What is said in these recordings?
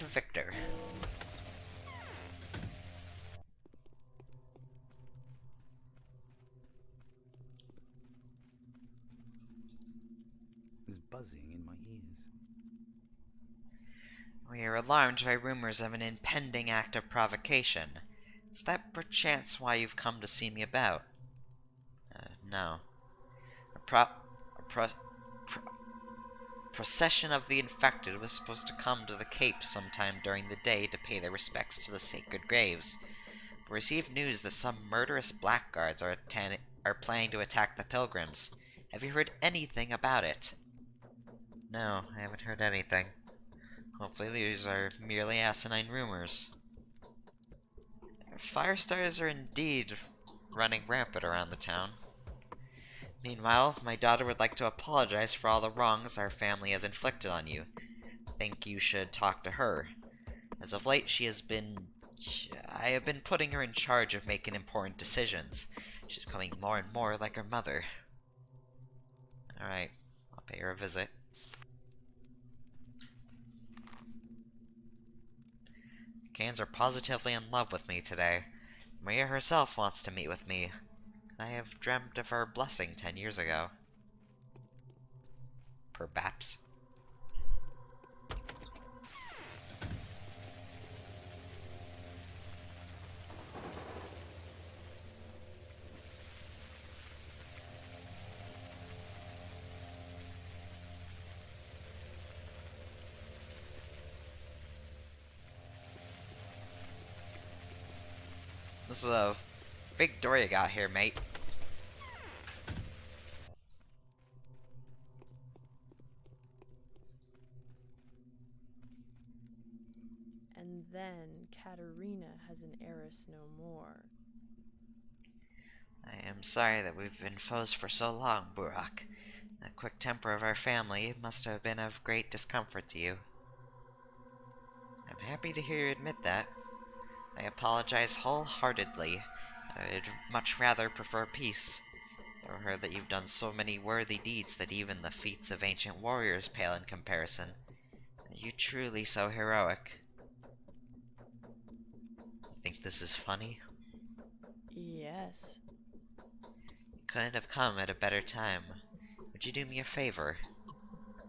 Victor. There's buzzing in my ears. We are alarmed by rumors of an impending act of provocation. Is that perchance why you've come to see me about? No. A procession of the infected was supposed to come to the Cape sometime during the day to pay their respects to the sacred graves. We received news that some murderous blackguards are planning to attack the pilgrims. Have you heard anything about it? No, I haven't heard anything. Hopefully these are merely asinine rumors. Fire stars are indeed running rampant around the town. Meanwhile, my daughter would like to apologize for all the wrongs our family has inflicted on you. I think you should talk to her. As of late, I have been putting her in charge of making important decisions. She's becoming more and more like her mother. Alright, I'll pay her a visit. Canes are positively in love with me today. Maria herself wants to meet with me. I have dreamt of her blessing 10 years ago. Perhaps. This is a big door you got here, mate. And then Katerina has an heiress no more. I am sorry that we've been foes for so long, Burak. The quick temper of our family must have been of great discomfort to you. I'm happy to hear you admit that. I apologize wholeheartedly. I'd much rather prefer peace. I've heard that you've done so many worthy deeds that even the feats of ancient warriors pale in comparison. Are you truly so heroic? Think this is funny? Yes. Couldn't have come at a better time. Would you do me a favor?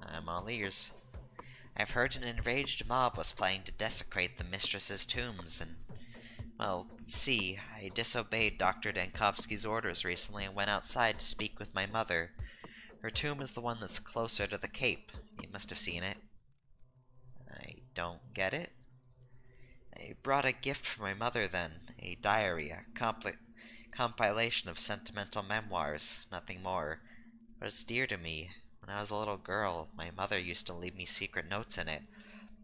I'm all ears. I've heard an enraged mob was planning to desecrate the mistress's tombs, and, well, see, I disobeyed Dr. Dankovsky's orders recently and went outside to speak with my mother. Her tomb is the one that's closer to the Cape. You must have seen it. I don't get it. I brought a gift for my mother then, a diary, a compilation of sentimental memoirs, nothing more. But it's dear to me. When I was a little girl, my mother used to leave me secret notes in it.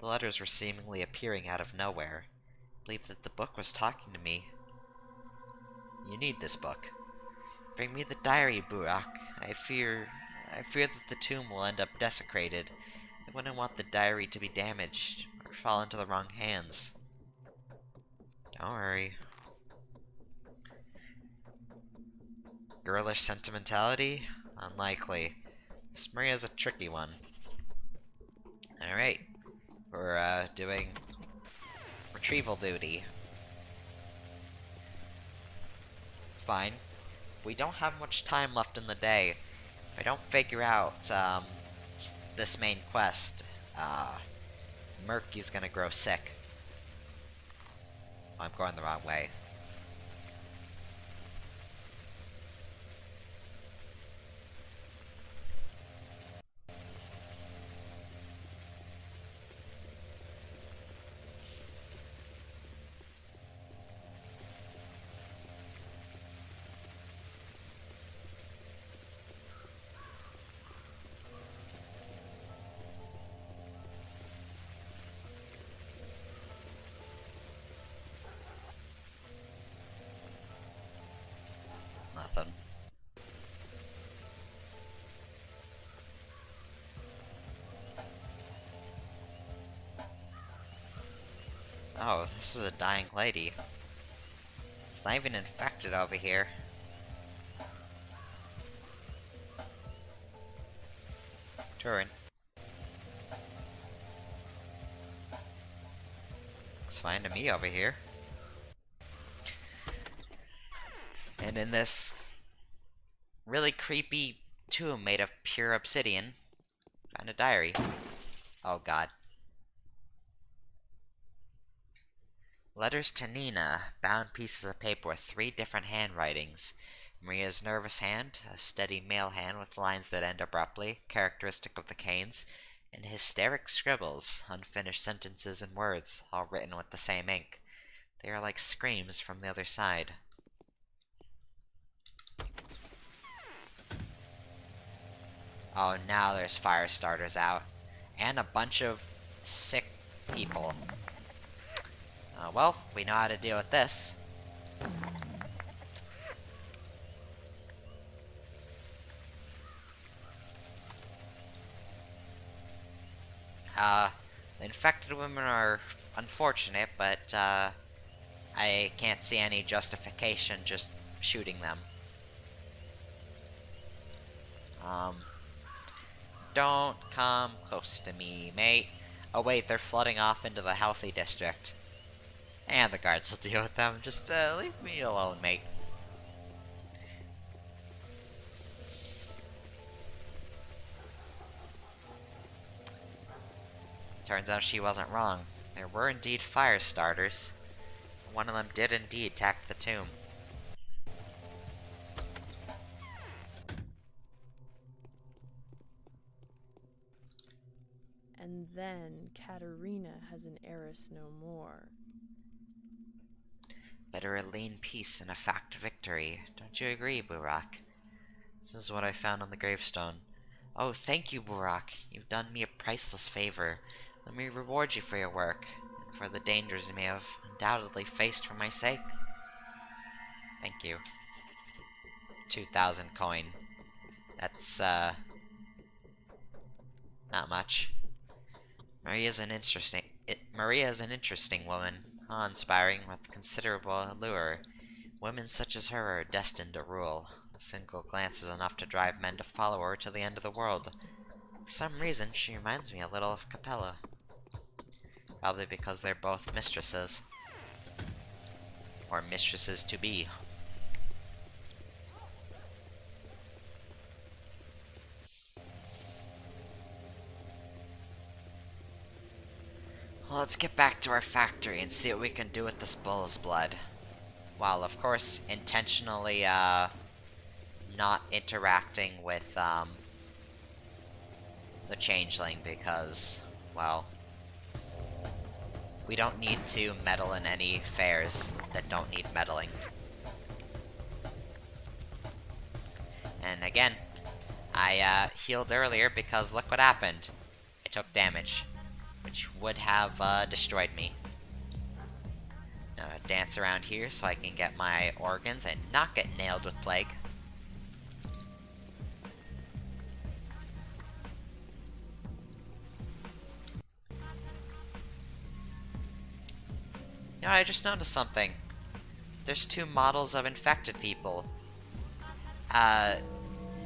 The letters were seemingly appearing out of nowhere. I believed that the book was talking to me. You need this book. Bring me the diary, Burak. I fear that the tomb will end up desecrated. I wouldn't want the diary to be damaged or fall into the wrong hands. Don't worry. Girlish sentimentality? Unlikely. This Maria's a tricky one. Alright. We're, doing retrieval duty. Fine. We don't have much time left in the day. If I don't figure out, this main quest, Murky's gonna grow sick. I'm going the wrong way. Nothing. Oh, this is a dying lady. It's not even infected over here. Turin. Looks fine to me over here. And in this really creepy tomb made of pure obsidian, found a diary. Oh god. Letters to Nina, bound pieces of paper with 3 different handwritings. Maria's nervous hand, a steady male hand with lines that end abruptly, characteristic of the Canes, and hysteric scribbles, unfinished sentences and words, all written with the same ink. They are like screams from the other side. Oh, now there's fire starters out. And a bunch of sick people. Well, we know how to deal with this. The infected women are unfortunate, but, I can't see any justification just shooting them. Don't come close to me, mate. Oh wait, they're flooding off into the healthy district. And the guards will deal with them. Just, leave me alone, mate. Turns out she wasn't wrong. There were indeed fire starters. One of them did indeed attack the tomb. And then Katerina has an heiress no more. Better a lean peace than a fat victory. Don't you agree, Burak? This is what I found on the gravestone. Oh, thank you, Burak. You've done me a priceless favor. Let me reward you for your work, and for the dangers you may have undoubtedly faced for my sake. Thank you. 2,000 coin. That's, not much. Maria is an interesting woman, awe-inspiring with considerable allure. Women such as her are destined to rule. A single glance is enough to drive men to follow her to the end of the world. For some reason, she reminds me a little of Capella. Probably because they're both mistresses. Or mistresses to be. Well, let's get back to our factory and see what we can do with this bull's blood. While, of course, intentionally, not interacting with, the changeling because, well, we don't need to meddle in any fairs that don't need meddling. And again, I, healed earlier because look what happened. I took damage, which would have, destroyed me. Now, dance around here so I can get my organs and not get nailed with plague. You know, I just noticed something. There's 2 models of infected people.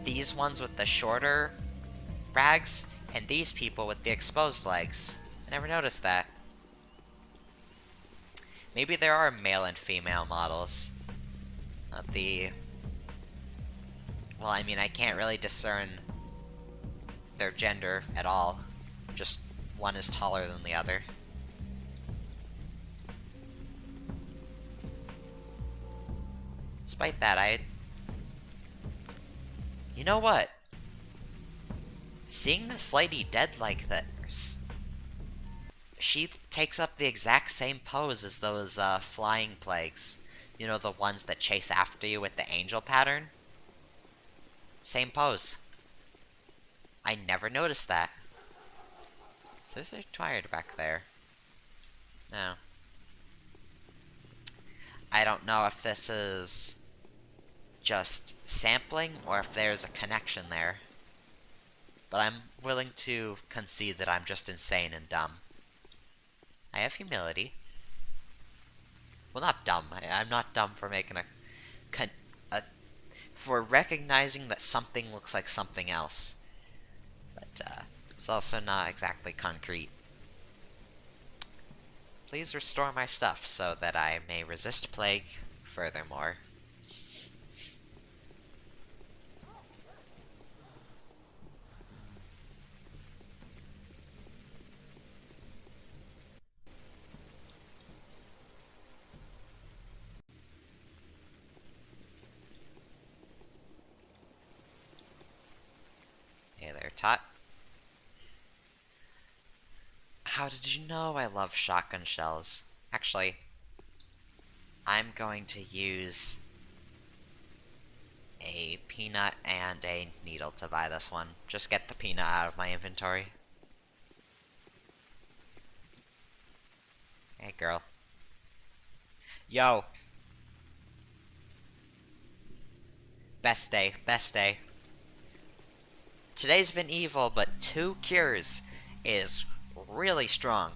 These ones with the shorter rags, and these people with the exposed legs. I never noticed that. Maybe there are male and female models. Not the... Well, I mean, I can't really discern their gender at all. Just one is taller than the other. Despite that, you know what? Seeing this lady dead like this, she takes up the exact same pose as those, flying plagues. You know, the ones that chase after you with the angel pattern? Same pose. I never noticed that. So is there tired back there? No. I don't know if this is just sampling or if there's a connection there. But I'm willing to concede that I'm just insane and dumb. I have humility. Well, not dumb. I'm not dumb for making for recognizing that something looks like something else. But, it's also not exactly concrete. please restore my stuff so that I may resist plague furthermore. Hey there, Tot. How did you know I love shotgun shells? Actually, I'm going to use a peanut and a needle to buy this one. Just get the peanut out of my inventory. Hey, girl. Yo! Best day, best day. Today's been evil, but 2 cures is really strong.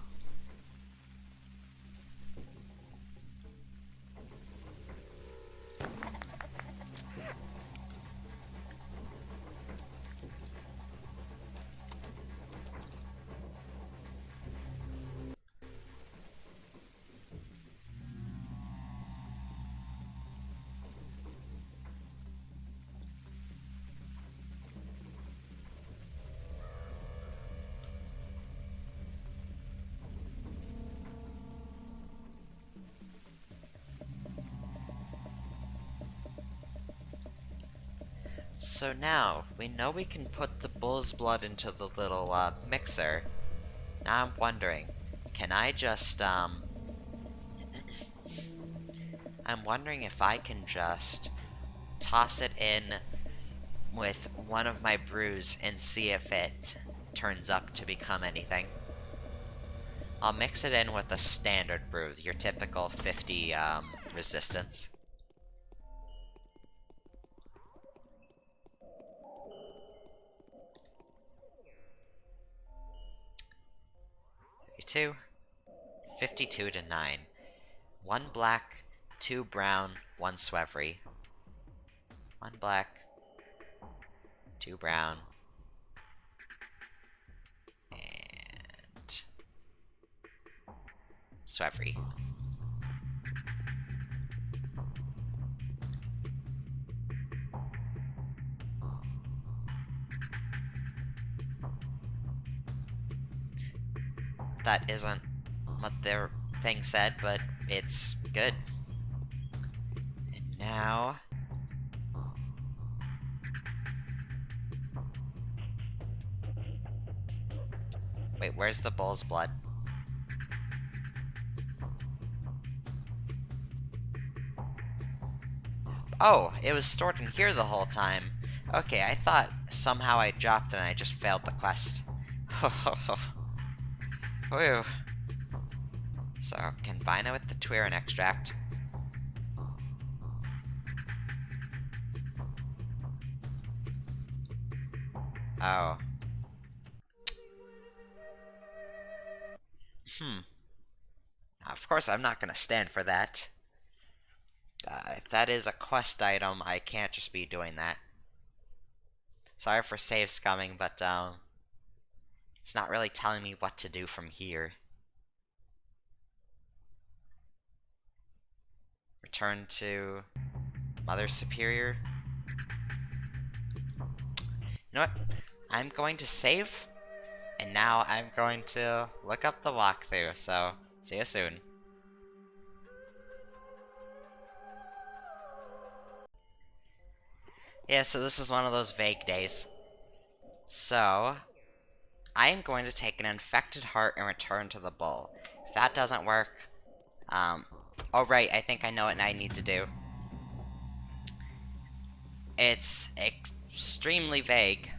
So now, we know we can put the bull's blood into the little, mixer. Now I'm wondering, can I just, I'm wondering if I can just toss it in with one of my brews and see if it turns up to become anything. I'll mix it in with a standard brew, your typical 50, resistance. Two, 52 to 9. 1 black, 2 brown, 1 swevery. 1 black, 2 brown, and swevery. That isn't what their thing said, but it's good. And now... Wait, where's the bull's blood? Oh, it was stored in here the whole time. Okay, I thought somehow I dropped it and I just failed the quest. Whew. So, combine it with the Twirin extract. Oh. Of course, I'm not gonna stand for that. If that is a quest item, I can't just be doing that. Sorry for save scumming, but, it's not really telling me what to do from here. Return to Mother Superior. You know what? I'm going to save, and now I'm going to look up the walkthrough, so see you soon. Yeah, so this is one of those vague days. So, I am going to take an infected heart and return to the bull. If that doesn't work, oh right, I think I know what I need to do. It's extremely vague,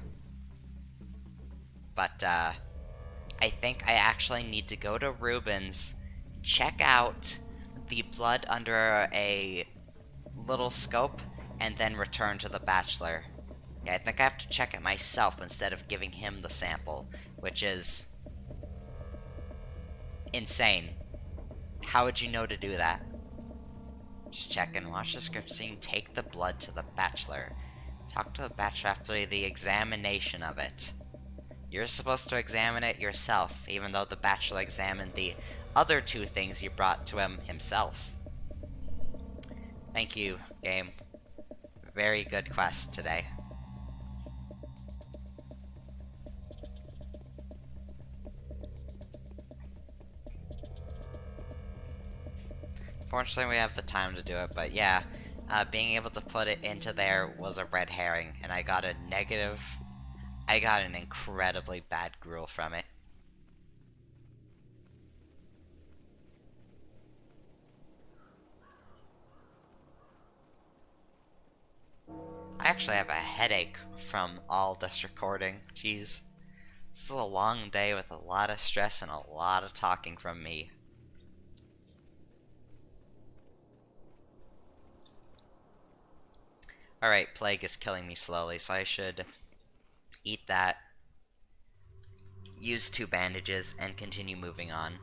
but, I think I actually need to go to Reuben's, check out the blood under a little scope, and then return to the Bachelor. Yeah, I think I have to check it myself instead of giving him the sample, which is insane. How would you know to do that? Just check and watch the script scene. Take the blood to the Bachelor. Talk to the Bachelor after the examination of it. You're supposed to examine it yourself, even though the Bachelor examined the other two things you brought to him himself. Thank you, game. Very good quest today. Fortunately, we have the time to do it, but yeah, being able to put it into there was a red herring, and I got a negative. I got an incredibly bad gruel from it. I actually have a headache from all this recording. Jeez. This is a long day with a lot of stress and a lot of talking from me. Alright, plague is killing me slowly, so I should eat that, use 2 bandages, and continue moving on.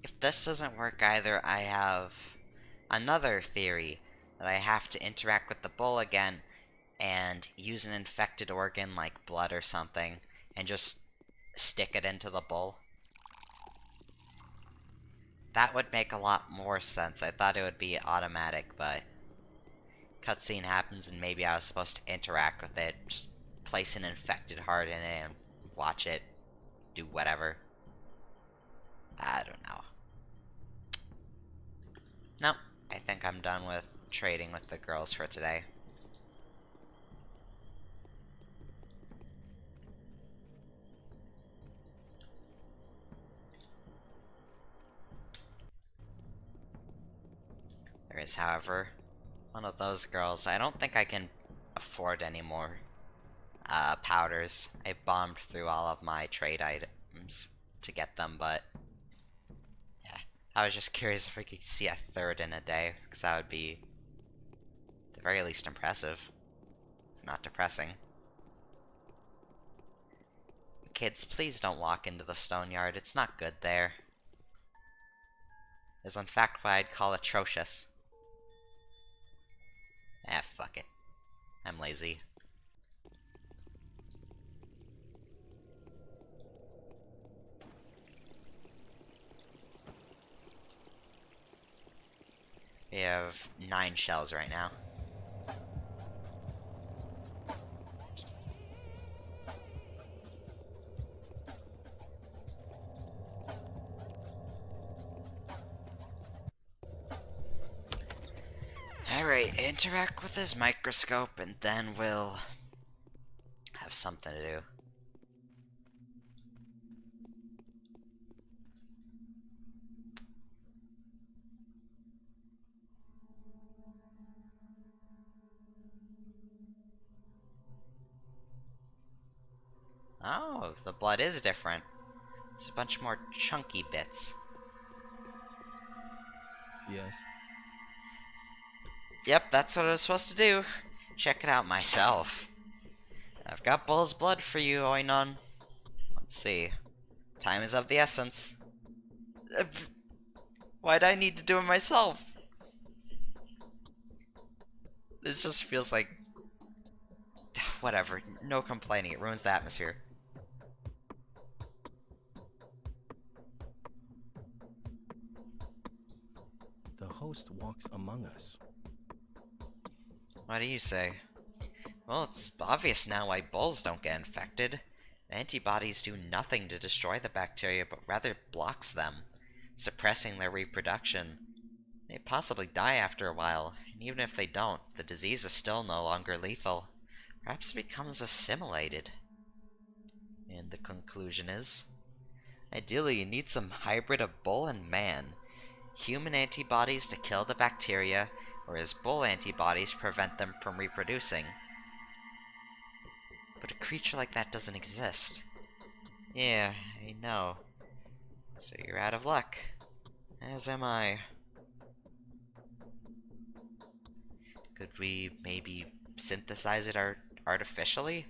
If this doesn't work either, I have another theory that I have to interact with the bull again and use an infected organ like blood or something and just stick it into the bull. That would make a lot more sense. I thought it would be automatic, but cutscene happens and maybe I was supposed to interact with it. Just place an infected heart in it and watch it do whatever. I don't know. Nope. I think I'm done with trading with the girls for today. There is, however, one of those girls. I don't think I can afford any more powders. I bombed through all of my trade items to get them, but yeah. I was just curious if we could see a third in a day, because that would be at the very least impressive, if not depressing. Kids, please don't walk into the stone yard. It's not good there. It's in fact what I'd call atrocious. Fuck it. I'm lazy. We have 9 shells right now. Alright, interact with his microscope and then we'll have something to do. Oh, the blood is different. It's a bunch more chunky bits. Yes. Yep, that's what I was supposed to do. Check it out myself. I've got bull's blood for you, Oinon. Let's see. Time is of the essence. Why'd I need to do it myself? This just feels like... Whatever, no complaining, it ruins the atmosphere. The host walks among us. What do you say? Well, it's obvious now why bulls don't get infected. Antibodies do nothing to destroy the bacteria, but rather blocks them, suppressing their reproduction. They possibly die after a while, and even if they don't, the disease is still no longer lethal. Perhaps it becomes assimilated. And the conclusion is, ideally you need some hybrid of bull and man. human antibodies to kill the bacteria, or his bull antibodies prevent them from reproducing. But a creature like that doesn't exist. Yeah, I know. So you're out of luck. As am I. Could we maybe synthesize it artificially?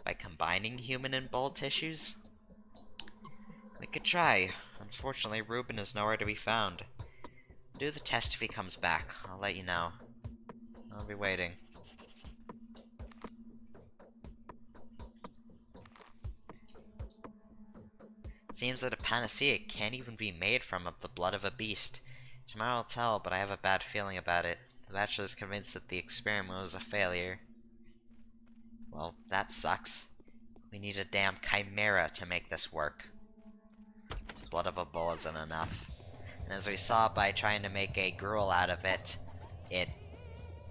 By combining human and bull tissues? We could try. Unfortunately, Ruben is nowhere to be found. Do the test if he comes back. I'll let you know. I'll be waiting. It seems that a panacea can't even be made from the blood of a beast. Tomorrow will tell, but I have a bad feeling about it. The Bachelor is convinced that the experiment was a failure. Well, that sucks. We need a damn chimera to make this work. The blood of a bull isn't enough. And as we saw by trying to make a gruel out of it, it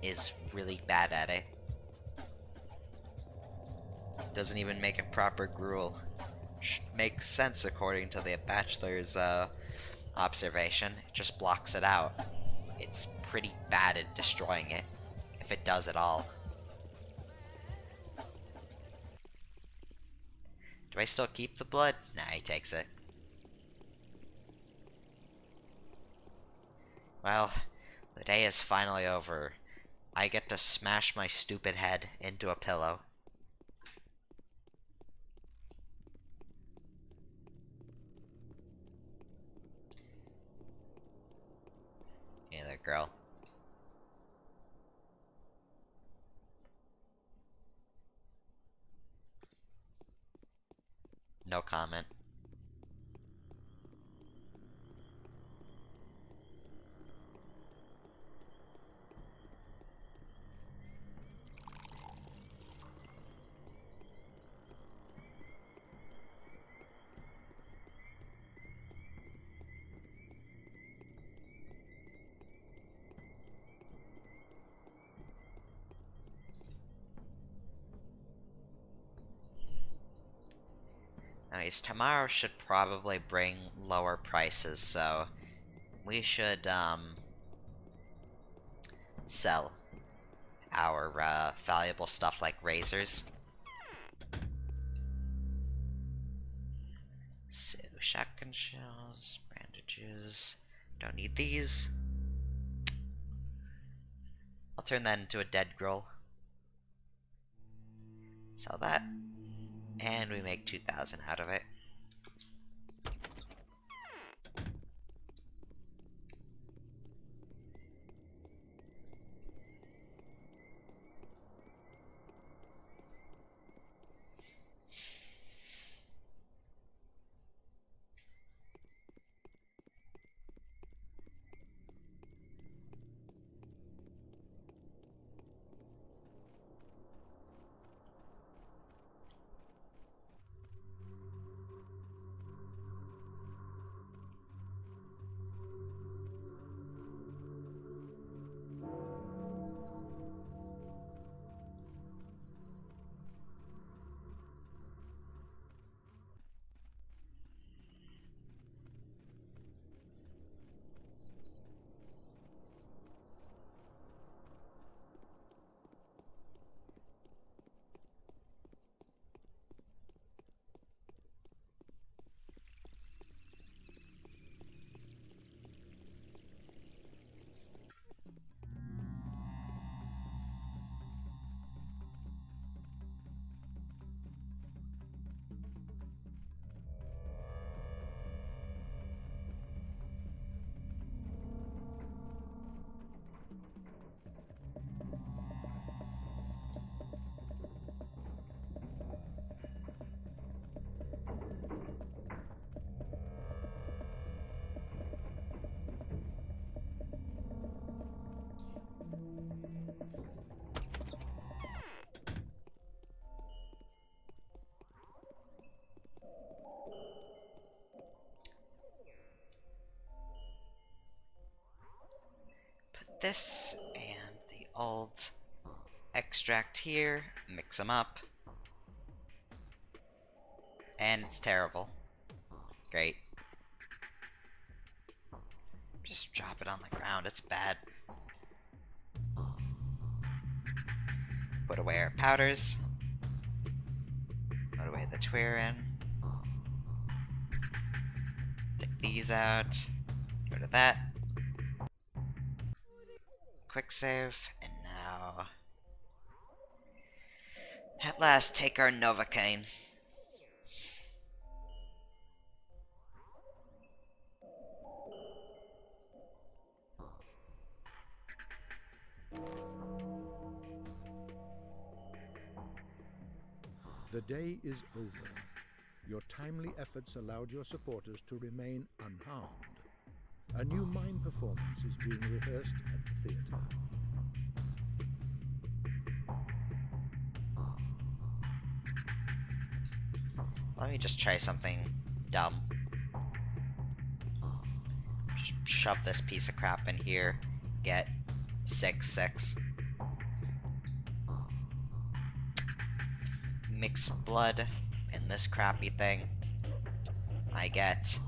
is really bad at it. Doesn't even make a proper gruel. Makes sense according to the Bachelor's observation. It just blocks it out. It's pretty bad at destroying it, if it does at all. Do I still keep the blood? Nah, he takes it. Well, the day is finally over. I get to smash my stupid head into a pillow. Hey there, girl. No comment. Anyways, tomorrow should probably bring lower prices, so we should, sell our, valuable stuff like razors. So, shotgun shells, bandages. Don't need these. I'll turn that into a dead gruel. Sell that. And we make 2,000 out of it. This and the old extract here, mix them up, and it's terrible. Great. Just drop it on the ground, it's bad. Put away our powders. Put away the Twirin. Take these out. Go to that. Quick save. And now... at last, take our Novocaine. The day is over. Your timely efforts allowed your supporters to remain unharmed. A new mime performance is being rehearsed at the theater. Let me just try something dumb. Just shove this piece of crap in here. Get 6/6. Mix blood in this crappy thing. I get...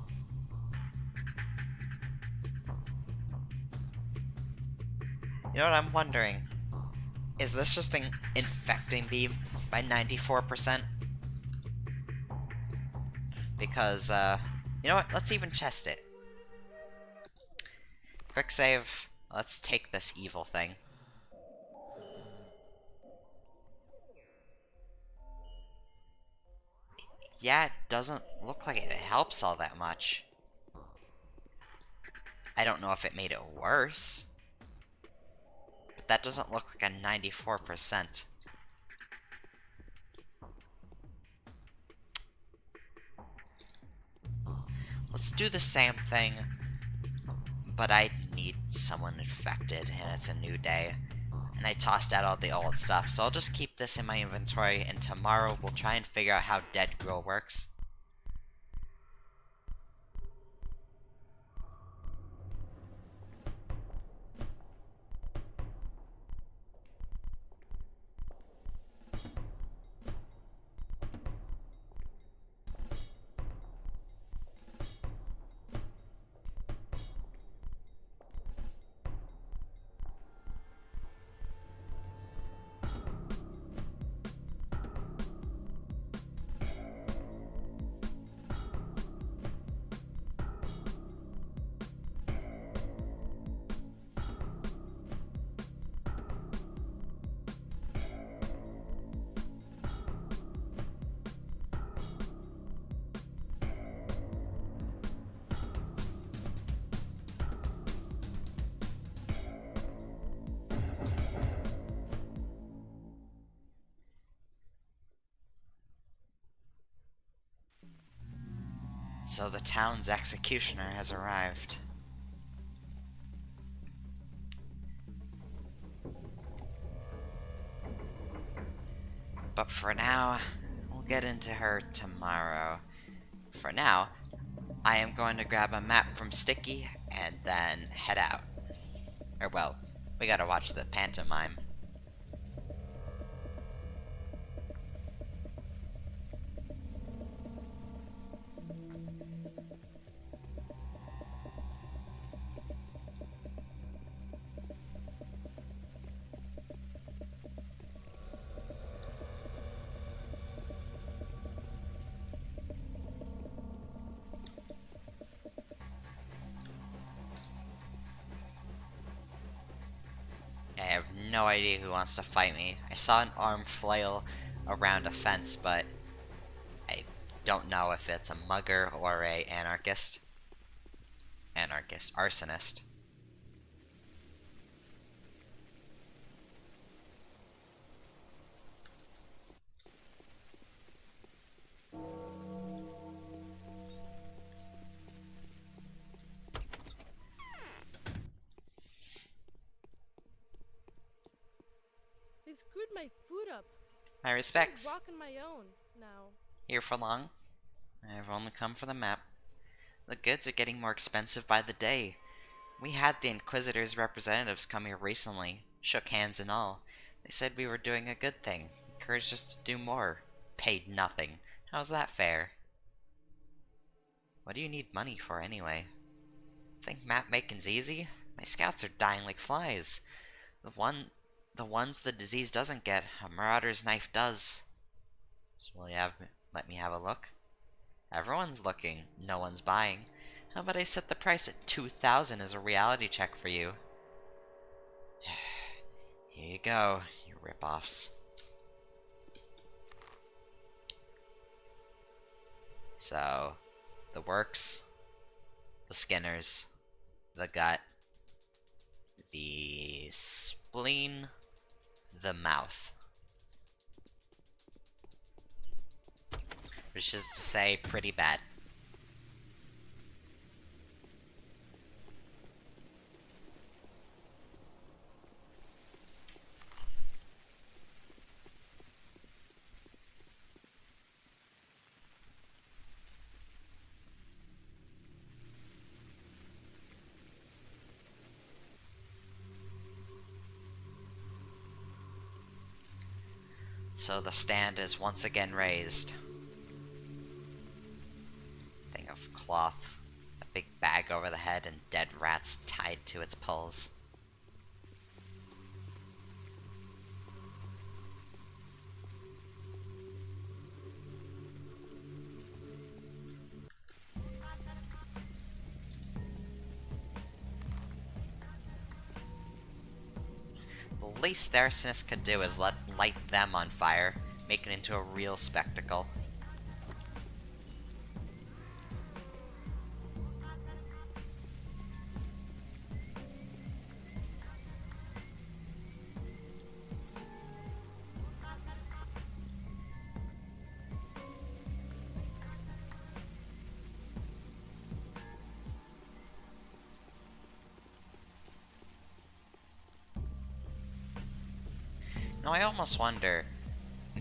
you know what I'm wondering? Is this just infecting me by 94%? Because, you know what? Let's even test it. Quick save. Let's take this evil thing. Yeah, it doesn't look like it helps all that much. I don't know if it made it worse. But that doesn't look like a 94%. Let's do the same thing, but I need someone infected, and it's a new day. And I tossed out all the old stuff, so I'll just keep this in my inventory, and tomorrow we'll try and figure out how Dead Girl works. So the town's executioner has arrived. But for now, we'll get into her tomorrow. For now, I am going to grab a map from Sticky and then head out. Or well, we gotta watch the pantomime. I have no idea who wants to fight me. I saw an arm flail around a fence, but I don't know if it's a mugger or a anarchist. Arsonist. They screwed my food up. My I'm respects. rocking my own now. Here for long? I've only come for the map. The goods are getting more expensive by the day. We had the Inquisitor's representatives come here recently, shook hands and all. They said we were doing a good thing, encouraged us to do more. Paid nothing. How's that fair? What do you need money for anyway? Think map making's easy? My scouts are dying like flies. The ones the disease doesn't get, a marauder's knife does. So will you let me have a look? Everyone's looking, no one's buying. How about I set the price at 2,000 as a reality check for you? Here you go, you rip-offs. So, the works, the skinners, the gut, the spleen, the mouth. Which is to say, pretty bad. So the stand is once again raised. Thing of cloth, a big bag over the head, and dead rats tied to its poles. The least the arsonist could do is light them on fire, make it into a real spectacle. Now I almost wonder,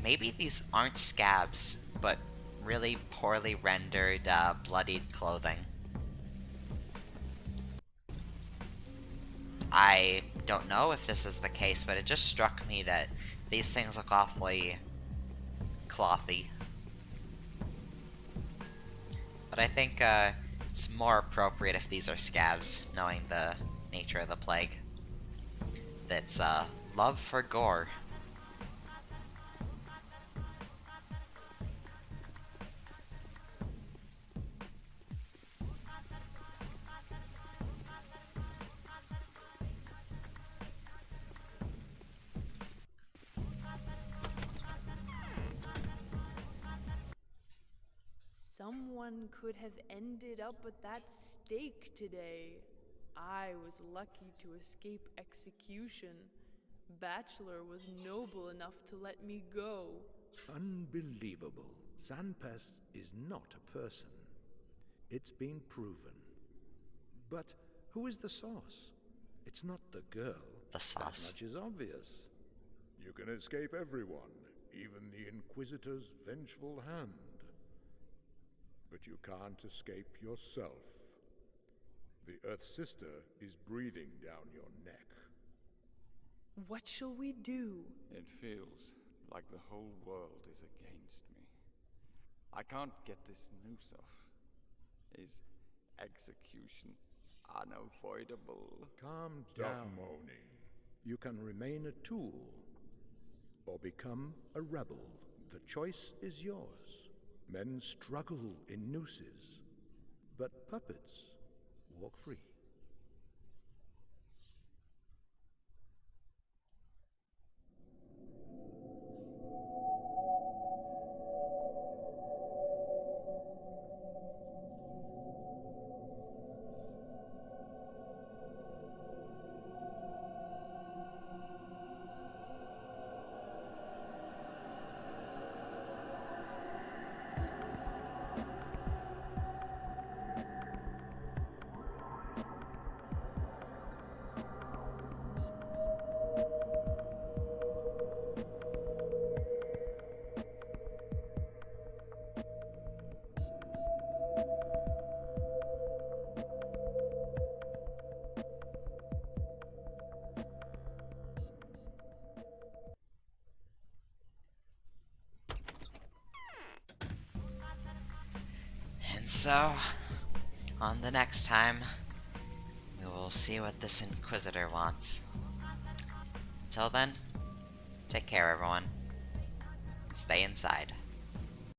maybe these aren't scabs, but really poorly rendered, bloodied clothing. I don't know if this is the case, but it just struck me that these things look awfully clothy. But I think, it's more appropriate if these are scabs, knowing the nature of the plague. That's, love for gore. Someone could have ended up at that stake today. I was lucky to escape execution. Bachelor was noble enough to let me go. Unbelievable. Sanpes is not a person. It's been proven. But who is the source? It's not the girl. The sauce. That much is obvious. You can escape everyone, even the Inquisitor's vengeful hand. But you can't escape yourself. The Earth Sister is breathing down your neck. What shall we do? It feels like the whole world is against me. I can't get this noose off. Is execution unavoidable? Calm down. Stop moaning. You can remain a tool, or become a rebel. The choice is yours. Men struggle in nooses, but puppets walk free. And so, on the next time, We will see what this Inquisitor wants. Until then, take care everyone. Stay inside.